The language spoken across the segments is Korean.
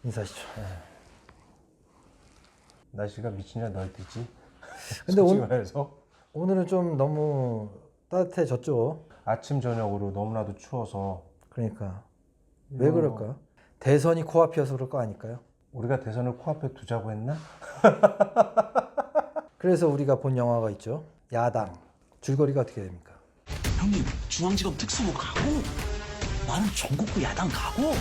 인사하시죠. 예. 날씨가 미친냐 널뛰지. 근데 솔직히 말해서 오늘은 좀 너무 따뜻해졌죠. 아침 저녁으로 너무나도 추워서. 그러니까 왜 그럴까? 대선이 코앞이어서 그럴 거 아닐까요? 우리가 대선을 코앞에 두자고 했나? 그래서 우리가 본 영화가 있죠. 야당. 줄거리가 어떻게 됩니까? 형님 중앙지검 특수부 가고 나는 전국구 야당 가고.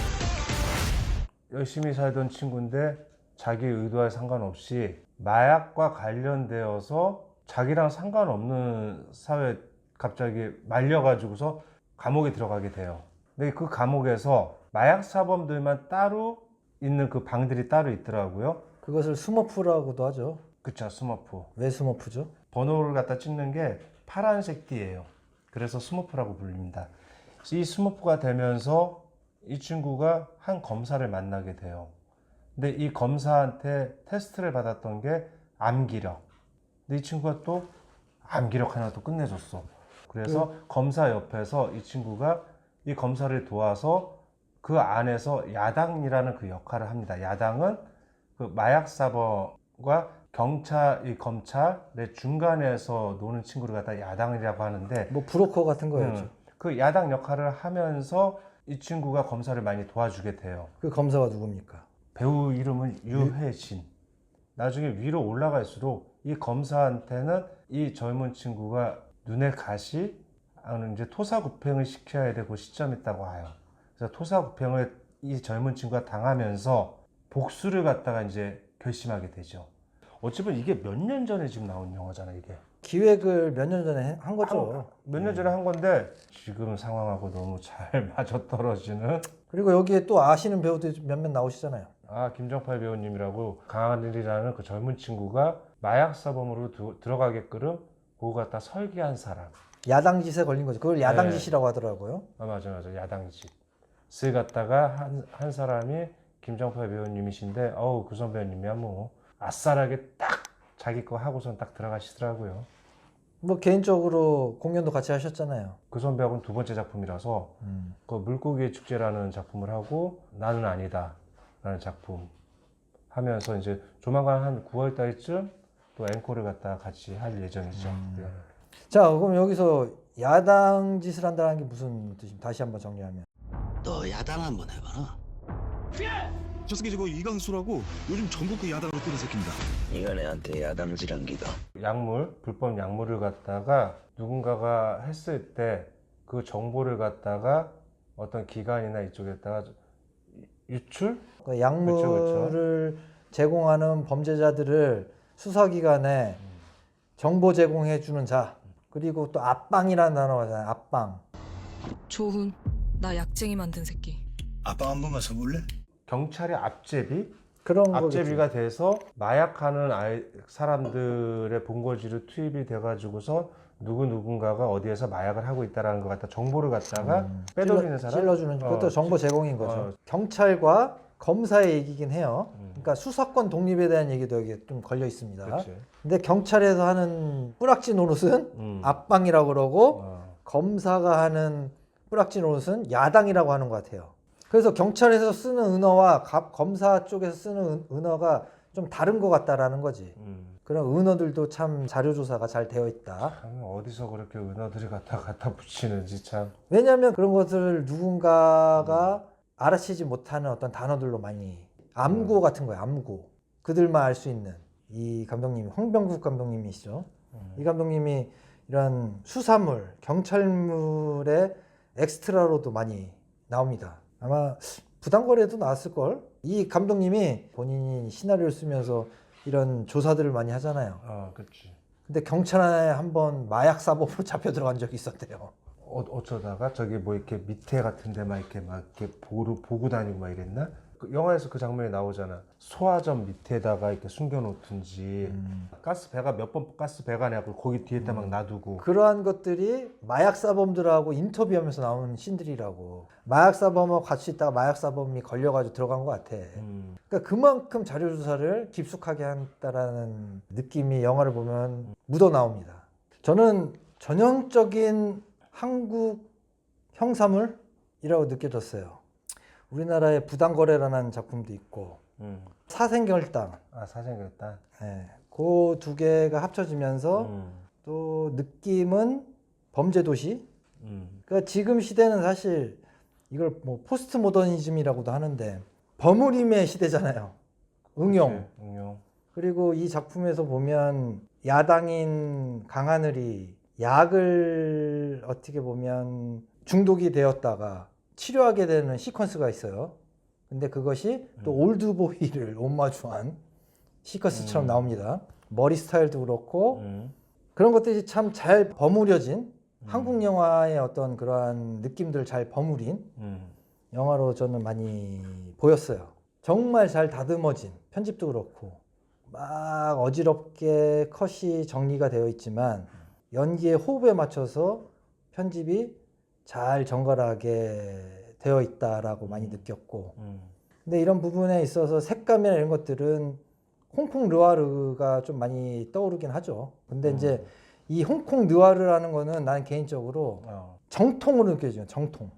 열심히 살던 친구인데 자기 의도와 상관없이 마약과 관련되어서 자기랑 상관없는 사회에 갑자기 말려가지고서 감옥에 들어가게 돼요. 근데 그 감옥에서 마약 사범들만 따로 있는 그 방들이 따로 있더라고요. 그것을 스머프라고도 하죠. 그쵸, 스머프. 왜 스머프죠? 번호를 갖다 찍는 게 파란색 띠예요. 그래서 스머프라고 불립니다. 이 스머프가 되면서 이 친구가 한 검사를 만나게 돼요. 근데 이 검사한테 테스트를 받았던 게 암기력. 근데 이 친구가 또 암기력 하나 또 끝내줬어. 그래서 검사 옆에서 이 친구가 이 검사를 도와서 그 안에서 야당이라는 그 역할을 합니다. 야당은 그 마약사범과 경찰, 이 검찰의 중간에서 노는 친구를 갖다 야당이라고 하는데, 뭐 브로커 같은 거였죠. 그 야당 역할을 하면서 이 친구가 검사를 많이 도와주게 돼요. 그 검사가 누굽니까? 배우 이름은 유해진. 나중에 위로 올라갈수록 이 검사한테는 이 젊은 친구가 눈에 가시, 이제 토사구팽을 시켜야 되고 시점했다고 해요. 그래서 토사구팽을 이 젊은 친구가 당하면서 복수를 갖다가 이제 결심하게 되죠. 어찌 보면 이게 몇 년 전에 지금 나온 영화잖아, 이게. 기획을 몇 년 전에 한 거죠. 몇 년 전에 한 건데 지금 상황하고 너무 잘 맞아떨어지는. 그리고 여기에 또 아시는 배우들 몇몇 나오시잖아요. 김정팔 배우님이라고 강하늘이라는 그 젊은 친구가 마약 사범으로 들어가게끔 그거 갖다 설계한 사람. 야당짓에 걸린 거죠. 그걸 야당짓이라고 네. 하더라고요. 맞아. 야당짓을 갖다가 한 사람이 김정팔 배우님이신데, 그 선배님이야 뭐 아싸라게 딱 자기 거 하고선 딱 들어가시더라고요. 뭐 개인적으로 공연도 같이 하셨잖아요. 그 선배하고는 두 번째 작품이라서 그 물고기의 축제라는 작품을 하고 나는 아니다 라는 작품 하면서 이제 조만간 한 9월 달쯤 또 앵콜을 갖다 같이 할 예정이죠. 네. 자, 그럼 여기서 야당짓을 한다는 게 무슨 뜻입니까? 다시 한번 정리하면. 너 야당 한번 해봐라. 저 새끼 저거 이강수라고 요즘 전국구 야당으로 뜨는 새끼입니다. 이가 내한테 야당질한 기다. 불법 약물을 갖다가 누군가가 했을 때 그 정보를 갖다가 어떤 기관이나 이쪽에다가 유출? 그 약물을 제공하는 범죄자들을 수사기관에 정보 제공해 주는 자, 그리고 또 앞방이라는 단어가 있잖아요. 앞방. 조훈, 나 약쟁이 만든 새끼. 아빠 한 번만 서볼래? 경찰의 앞제비? 그런 앞제비가 돼서 마약하는 사람들의 본거지로 투입이 돼가지고서 누군가가 어디에서 마약을 하고 있다라는 것 갖다 정보를 갖다가 빼돌리는 사람? 찔러주는 그것도 정보 제공인 거죠. 경찰과 검사의 얘기긴 해요. 그러니까 수사권 독립에 대한 얘기도 여기 좀 걸려 있습니다. 그렇지. 근데 경찰에서 하는 뿌락지 노릇은 앞방이라고 그러고 검사가 하는 뿌락지 노릇은 야당이라고 하는 것 같아요. 그래서 경찰에서 쓰는 은어와 검사 쪽에서 쓰는 은어가 좀 다른 것 같다라는 거지. 그런 은어들도 참 자료조사가 잘 되어 있다. 어디서 그렇게 은어들이 갖다 붙이는지 참. 왜냐하면 그런 것을 누군가가 알아채지 못하는 어떤 단어들로 많이 암구 같은 거예요. 암구. 그들만 알 수 있는. 이 감독님이 황병국 감독님이시죠. 이 감독님이 이런 수사물, 경찰물의 엑스트라로도 많이 나옵니다. 아마 부당거래도 나왔을걸. 이 감독님이 본인이 시나리오를 쓰면서 이런 조사들을 많이 하잖아요. 그렇지. 근데 경찰에 한번 마약 사범으로 잡혀 들어간 적이 있었대요. 어쩌다가 저기 뭐 이렇게 밑에 같은 데 막 이렇게 보고 다니고 막 이랬나? 그 영화에서 그 장면이 나오잖아. 소화전 밑에다가 이렇게 숨겨놓든지 가스배가 몇 번 가스배가 내고 거기 뒤에다 막 놔두고. 그러한 것들이 마약 사범들하고 인터뷰하면서 나오는 씬들이라고. 마약 사범하고 같이 있다가 마약 사범이 걸려가지고 들어간 것 같아. 그러니까 그만큼 자료 조사를 깊숙하게 한다라는 느낌이 영화를 보면 묻어 나옵니다. 저는 전형적인 한국 형사물이라고 느껴졌어요. 우리나라의 부당거래라는 작품도 있고 사생결단, 사생결단. 예, 그 두 개가 합쳐지면서 또 느낌은 범죄도시. 그러니까 지금 시대는 사실 이걸 뭐 포스트 모더니즘이라고도 하는데 버무림의 시대잖아요. 응용. 그치, 응용. 그리고 이 작품에서 보면 야당인 강하늘이 약을 어떻게 보면 중독이 되었다가 치료하게 되는 시퀀스가 있어요. 근데 그것이 또 올드보이를 오마주한 시퀀스처럼 나옵니다. 머리 스타일도 그렇고 그런 것들이 참 잘 버무려진 한국 영화의 어떤 그러한 느낌들을 잘 버무린 영화로 저는 많이 보였어요. 정말 잘 다듬어진 편집도 그렇고 막 어지럽게 컷이 정리가 되어 있지만 연기의 호흡에 맞춰서 편집이 잘 정갈하게 되어 있다라고 많이 느꼈고 근데 이런 부분에 있어서 색감이나 이런 것들은 홍콩 느와르가 좀 많이 떠오르긴 하죠. 근데 이제 이 홍콩 느와르라는 거는 나는 개인적으로 정통으로 느껴져요. 정통.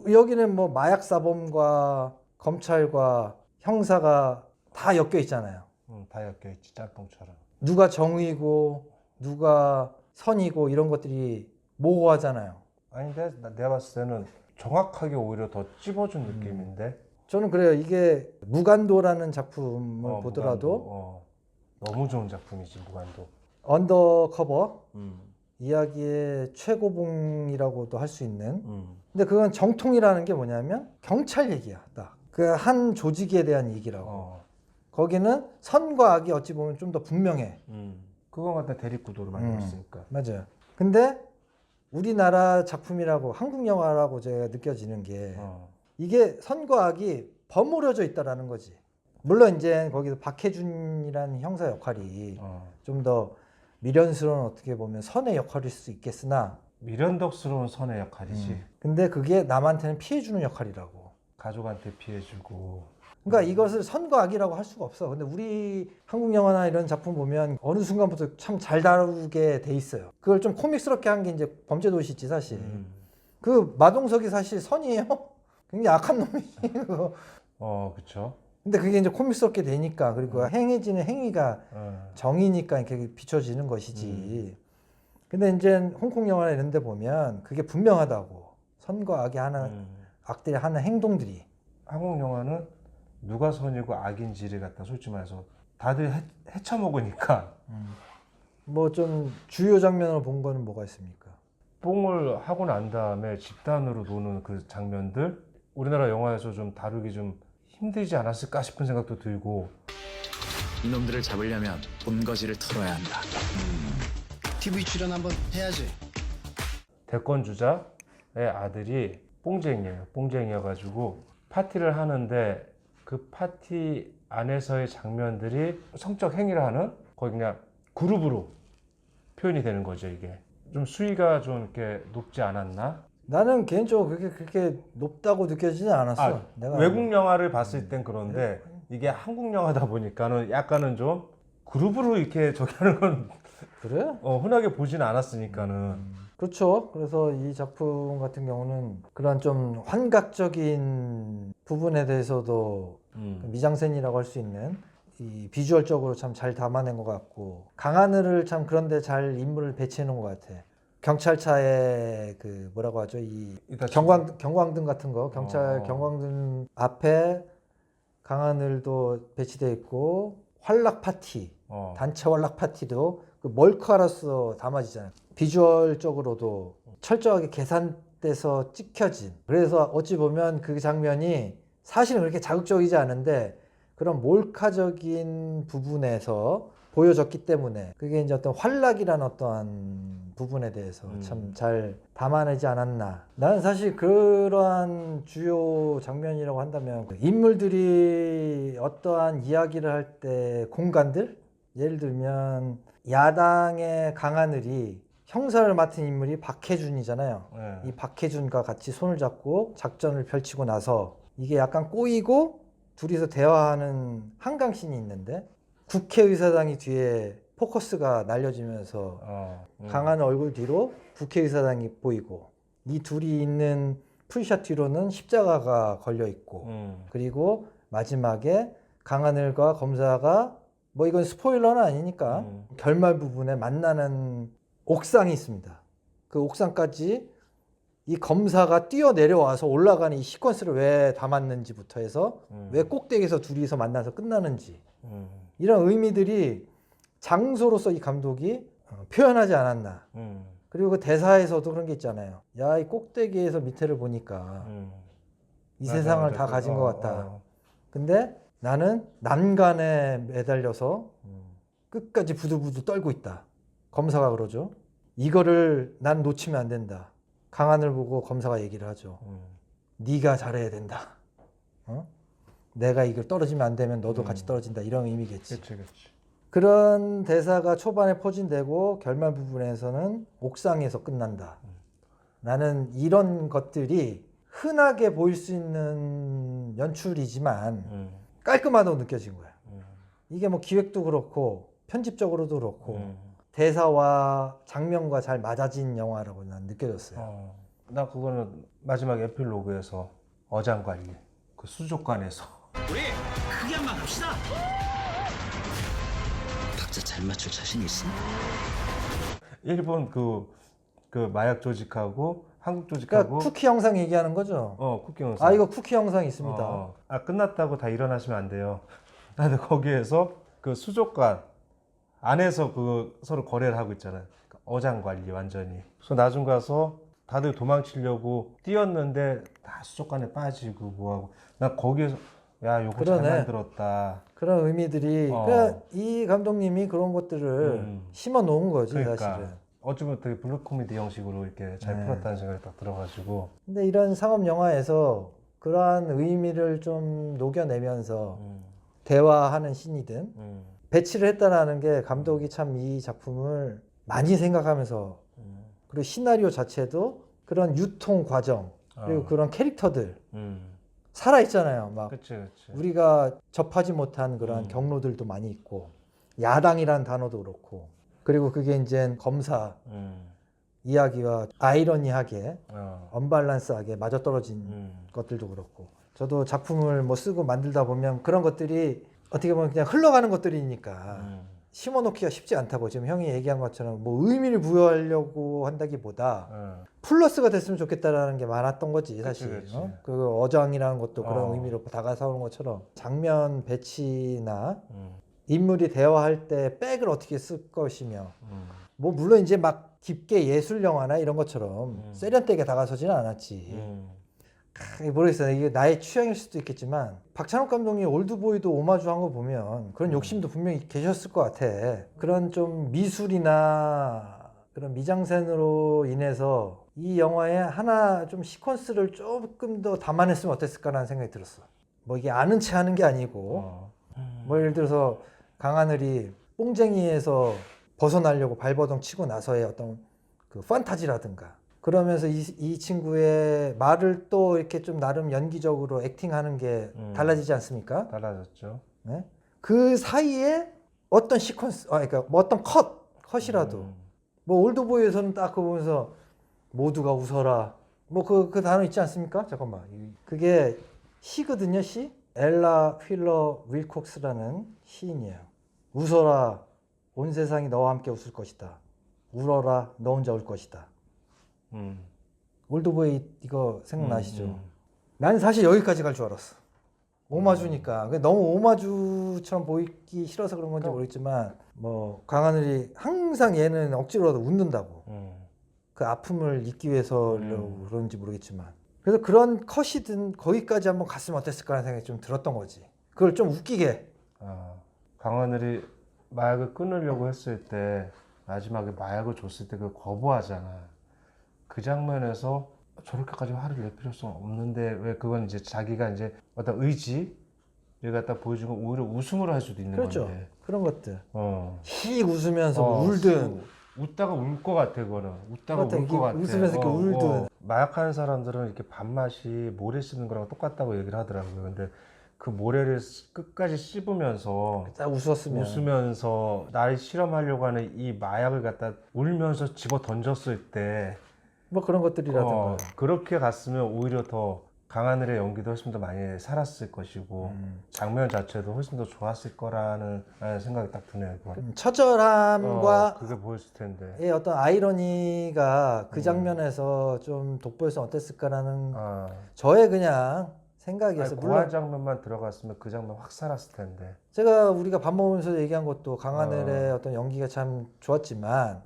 여기는 뭐 마약 사범과 검찰과 형사가 다 엮여 있잖아요. 다 엮여있지, 짬뽕처럼. 누가 정의고 누가 선이고 이런 것들이 모호하잖아요. 아닌데 내가 봤을 때는 정확하게 오히려 더 찝어준 느낌인데. 저는 그래요. 이게 무간도라는 작품을 보더라도 무간도. 너무 좋은 작품이지, 무간도. 언더커버 이야기의 최고봉이라고도 할 수 있는. 근데 그건 정통이라는 게 뭐냐면 경찰 얘기야. 딱. 그 한 조직에 대한 얘기라고. 거기는 선과 악이 어찌 보면 좀 더 분명해. 그거 갖다 대립구도로 만들었으니까. 맞아요. 근데 우리나라 작품이라고 한국 영화라고 제가 느껴지는 게 이게 선과 악이 버무려져 있다라는 거지. 물론 이제 거기서 박해준이라는 형사 역할이 좀 더 미련스러운 어떻게 보면 선의 역할일 수 있겠으나 미련덕스러운 선의 역할이지. 근데 그게 남한테는 피해주는 역할이라고. 가족한테 피해주고. 그러니까 이것을 선과 악이라고 할 수가 없어. 근데 우리 한국 영화나 이런 작품 보면 어느 순간부터 참 잘 다루게 돼 있어요. 그걸 좀 코믹스럽게 한 게 이제 범죄도시지 사실. 그 마동석이 사실 선이에요. 굉장히 악한 놈이지. 그거. 그쵸. 근데 그게 이제 코믹스럽게 되니까 그리고 행해지는 행위가 정의니까 이렇게 비춰지는 것이지. 근데 이제 홍콩 영화나 이런 데 보면 그게 분명하다고. 선과 악이 하는 악들이 하는 행동들이. 한국 영화는 누가 선이고 악인지를 갖다 솔직히 말해서 다들 헤쳐먹으니까 뭐 좀 주요 장면으로 본 거는 뭐가 있습니까? 뽕을 하고 난 다음에 집단으로 노는 그 장면들 우리나라 영화에서 좀 다루기 좀 힘들지 않았을까 싶은 생각도 들고. 이놈들을 잡으려면 본거지를 털어야 한다. TV 출연 한번 해야지. 대권 주자의 아들이 뽕쟁이에요. 뽕쟁이여가지고 파티를 하는데 그 파티 안에서의 장면들이 성적 행위를 하는 거의 그냥 그룹으로 표현이 되는 거죠. 이게 좀 수위가 좀 이렇게 높지 않았나? 나는 개인적으로 그렇게 높다고 느껴지지 않았어. 내가 외국 영화를 봤을 땐 그런데 이게 한국 영화다 보니까는 약간은 좀 그룹으로 이렇게 저기 하는 건 그래? 흔하게 보진 않았으니까는. 그렇죠. 그래서 이 작품 같은 경우는 그런 좀 환각적인 부분에 대해서도 미장센이라고 할 수 있는 이 비주얼적으로 참 잘 담아낸 것 같고 강하늘을 참 그런데 잘 인물을 배치해 놓은 것 같아. 경찰차에 그 뭐라고 하죠? 이 경광등 같은 거 경찰 경광등 앞에 강하늘도 배치돼 있고 활락 파티 단체 활락 파티도 그 몰카로서 담아지잖아요. 비주얼적으로도 철저하게 계산돼서 찍혀진. 그래서 어찌 보면 그 장면이 사실은 그렇게 자극적이지 않은데 그런 몰카적인 부분에서 보여졌기 때문에 그게 이제 어떤 활락이라는 어떠한 부분에 대해서 참 잘 담아내지 않았나. 나는 사실 그러한 주요 장면이라고 한다면 인물들이 어떠한 이야기를 할 때 공간들, 예를 들면 야당의 강하늘이 형사를 맡은 인물이 박해준이잖아요. 네. 이 박해준과 같이 손을 잡고 작전을 펼치고 나서 이게 약간 꼬이고 둘이서 대화하는 한강씬이 있는데 국회의사당이 뒤에 포커스가 날려지면서 강한 얼굴 뒤로 국회의사당이 보이고 이 둘이 있는 풀샷 뒤로는 십자가가 걸려 있고 그리고 마지막에 강하늘과 검사가 뭐 이건 스포일러는 아니니까 결말 부분에 만나는 옥상이 있습니다. 그 옥상까지 이 검사가 뛰어내려와서 올라가는 이 시퀀스를 왜 담았는지부터 해서 왜 꼭대기에서 둘이서 만나서 끝나는지 이런 의미들이 장소로서 이 감독이 표현하지 않았나. 그리고 그 대사에서도 그런 게 있잖아요. 야, 이 꼭대기에서 밑에를 보니까 이 맞아, 세상을 맞아. 다 가진 것 같다. 어. 근데 나는 난간에 매달려서 끝까지 부들부들 떨고 있다. 검사가 그러죠. 이거를 난 놓치면 안 된다. 강하늘 보고 검사가 얘기를 하죠. 네가 잘해야 된다. 어? 내가 이걸 떨어지면 안 되면 너도 같이 떨어진다. 이런 의미겠지. 그렇지. 그런 대사가 초반에 포진되고 결말 부분에서는 옥상에서 끝난다. 나는 이런 것들이 흔하게 보일 수 있는 연출이지만 깔끔하다고 느껴진 거야. 이게 뭐 기획도 그렇고 편집적으로도 그렇고 대사와 장면과 잘 맞아진 영화라고 난 느껴졌어요. 나 그거는 마지막 에필로그에서 어장관리 그 수족관에서 우리 크게 한번 갑시다. 박자 잘 맞출 자신 있어? 일본 그 마약 조직하고 한국 조직하고 그러니까 쿠키 영상 얘기하는 거죠. 쿠키 영상. 아, 이거 쿠키 영상 있습니다. 끝났다고 다 일어나시면 안 돼요. 근데 거기에서 그 수족관 안에서 그 서로 거래를 하고 있잖아요. 어장관리 완전히. 그래서 나중 가서 다들 도망치려고 뛰었는데 다 수족관에 빠지고 뭐하고. 나 거기에서 야, 요거 잘 그러네. 만들었다. 그런 의미들이 그러니까 이 감독님이 그런 것들을 심어 놓은 거지 그러니까 사실은. 어쩌면 되게 블루 코미디 형식으로 이렇게 잘 네. 풀었다는 생각이 딱 들어가지고. 근데 이런 상업 영화에서 그러한 의미를 좀 녹여내면서 대화하는 신이든 배치를 했다라는 게 감독이 참 이 작품을 많이 생각하면서 그리고 시나리오 자체도 그런 유통 과정 그리고 그런 캐릭터들 살아있잖아요. 막 그치. 우리가 접하지 못한 그런 경로들도 많이 있고 야당이라는 단어도 그렇고 그리고 그게 이제 검사 이야기와 아이러니하게 언밸런스하게 맞아떨어진 것들도 그렇고 저도 작품을 뭐 쓰고 만들다 보면 그런 것들이 어떻게 보면 그냥 흘러가는 것들이니까 심어놓기가 쉽지 않다고 지금 형이 얘기한 것처럼 뭐 의미를 부여하려고 한다기보다 플러스가 됐으면 좋겠다라는 게 많았던 거지 사실. 그치. 그 어장이라는 것도 그런 어. 의미로 다가서는 것처럼 장면 배치나 인물이 대화할 때 백을 어떻게 쓸 것이며 뭐 물론 이제 막 깊게 예술 영화나 이런 것처럼 세련되게 다가서지는 않았지. 모르겠어요. 이게 나의 취향일 수도 있겠지만 박찬욱 감독이 올드보이도 오마주한 거 보면 그런 욕심도 분명히 계셨을 것 같아. 그런 좀 미술이나 그런 미장센으로 인해서 이 영화에 하나 좀 시퀀스를 조금 더 담아냈으면 어땠을까라는 생각이 들었어. 뭐 이게 아는 체 하는 게 아니고 뭐 예를 들어서 강하늘이 뽕쟁이에서 벗어나려고 발버둥 치고 나서의 어떤 그 판타지라든가 그러면서 이 친구의 말을 또 이렇게 좀 나름 연기적으로 액팅하는 게 달라지지 않습니까? 달라졌죠. 네? 그 사이에 어떤 시퀀스, 그러니까 뭐 어떤 컷이라도 뭐 올드보이에서는 딱 그거 보면서 모두가 웃어라 뭐 그 단어 있지 않습니까? 잠깐만 그게 시거든요, 시. 엘라 휠러 윌콕스라는 시인이에요. 웃어라, 온 세상이 너와 함께 웃을 것이다. 울어라, 너 혼자 울 것이다. 올드보이 이거 생각나시죠? 난 사실 여기까지 갈 줄 알았어. 오마주니까. 너무 오마주처럼 보이기 싫어서 그런 건지 모르겠지만 뭐 강하늘이 항상 얘는 억지로라도 웃는다고. 그 아픔을 잊기 위해서 그런지 모르겠지만 그래서 그런 컷이든 거기까지 한번 갔으면 어땠을까 하는 생각이 좀 들었던 거지. 그걸 좀 웃기게. 강하늘이 마약을 끊으려고 했을 때 마지막에 마약을 줬을 때 그걸 거부하잖아. 그 장면에서 저렇게까지 화를 낼 필요성 없는데 왜 그건 이제 자기가 이제 어떤 의지를 갖다 보여주고 오히려 웃음으로 할 수도 있는 그렇죠. 건데. 그런 것들. 어. 씩 웃으면서 울든. 웃다가 울 것 같아 그거는. 웃다가 맞다, 울 것 같아. 웃으면서 이렇게 울든. 마약하는 사람들은 이렇게 밥맛이 모래 씹는 거랑 똑같다고 얘기를 하더라고요. 근데 그 모래를 끝까지 씹으면서 딱 웃었으면. 웃으면서 날 실험하려고 하는 이 마약을 갖다 울면서 집어 던졌을 때 뭐 그런 것들이라든가. 그렇게 갔으면 오히려 더 강하늘의 연기도 훨씬 더 많이 살았을 것이고 장면 자체도 훨씬 더 좋았을 거라는 생각이 딱 드네요. 그건. 처절함과 그게 보였을 텐데. 의 어떤 아이러니가 그 장면에서 좀 돋보여서 어땠을까라는 저의 그냥 생각이었어요. 아니, 고한 장면만 들어갔으면 그 장면 확 살았을 텐데. 제가 우리가 밥 먹으면서 얘기한 것도 강하늘의 어떤 연기가 참 좋았지만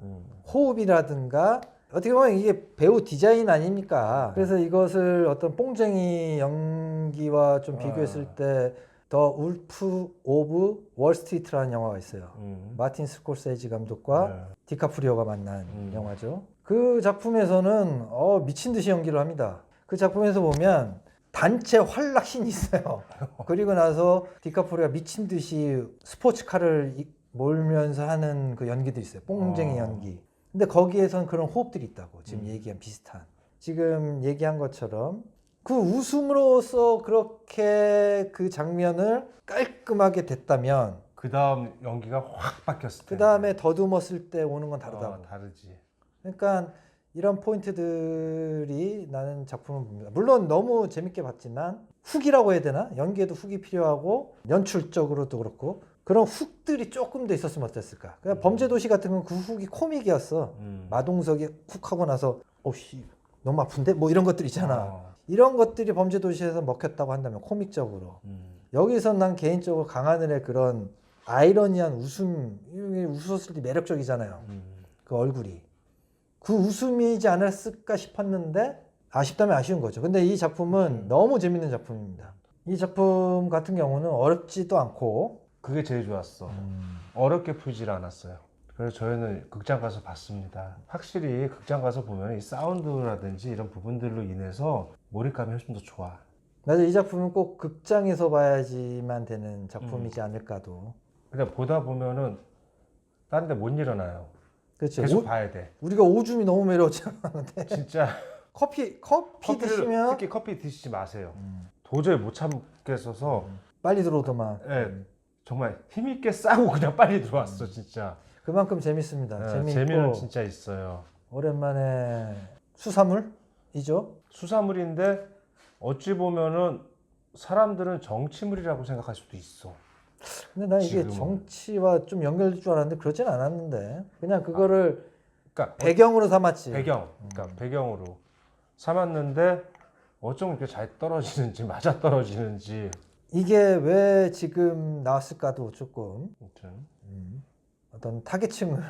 호흡이라든가 어떻게 보면 이게 배우 디자인 아닙니까? 그래서 이것을 어떤 뽕쟁이 연기와 좀 비교했을 때 더 울프 오브 월스트리트라는 영화가 있어요. 마틴 스콜세지 감독과 디카프리오가 만난 영화죠. 그 작품에서는 미친 듯이 연기를 합니다. 그 작품에서 보면 단체 활락신이 있어요. 그리고 나서 디카프리오가 미친 듯이 스포츠카를 몰면서 하는 그 연기도 있어요. 뽕쟁이 연기. 근데 거기에선 그런 호흡들이 있다고. 지금 얘기한 비슷한. 지금 얘기한 것처럼 그 웃음으로써 그렇게 그 장면을 깔끔하게 됐다면 그 다음 연기가 확 바뀌었을 텐데. 그 다음에 더듬었을 때 오는 건 다르다고. 다르지. 그러니까 이런 포인트들이 나는 작품을 봅니다. 물론 너무 재밌게 봤지만 훅이라고 해야 되나? 연기에도 훅이 필요하고 연출적으로도 그렇고 그런 훅들이 조금 더 있었으면 어땠을까? 그러니까 범죄도시 같은 건 그 훅이 코믹이었어. 마동석이 훅 하고 나서 오씨 너무 아픈데? 뭐 이런 것들 있잖아. 이런 것들이 범죄도시에서 먹혔다고 한다면 코믹적으로. 여기서 난 개인적으로 강하늘의 그런 아이러니한 웃음, 웃었을 때 매력적이잖아요. 그 얼굴이. 그 웃음이지 않았을까 싶었는데 아쉽다면 아쉬운 거죠. 근데 이 작품은 너무 재밌는 작품입니다. 이 작품 같은 경우는 어렵지도 않고 그게 제일 좋았어. 어렵게 풀질 않았어요. 그래서 저희는 극장 가서 봤습니다. 확실히 극장 가서 보면 이 사운드라든지 이런 부분들로 인해서 몰입감이 훨씬 더 좋아. 맞아, 이 작품은 꼭 극장에서 봐야지만 되는 작품이지 않을까도. 그냥 보다 보면은 다른 데 못 일어나요. 그렇죠. 계속 봐야 돼. 우리가 오줌이 너무 매력잖아. 진짜 커피 커피를 드시면 특히 커피 드시지 마세요. 도저히 못 참겠어서 빨리 들어오더만. 정말 힘있게 싸고 그냥 빨리 들어왔어 진짜. 그만큼 재밌습니다. 재미있고 재미는 진짜 있어요. 오랜만에 수사물이죠. 수사물인데 어찌 보면은 사람들은 정치물이라고 생각할 수도 있어. 근데 난 이게 지금은. 정치와 좀 연결될 줄 알았는데 그러진 않았는데 그냥 그거를 그러니까 배경으로 삼았지. 그러니까 배경으로 삼았는데 어쩜 이렇게 잘 떨어지는지 맞아 떨어지는지. 이게 왜 지금 나왔을까도 조금 아무튼 어떤 타겟층을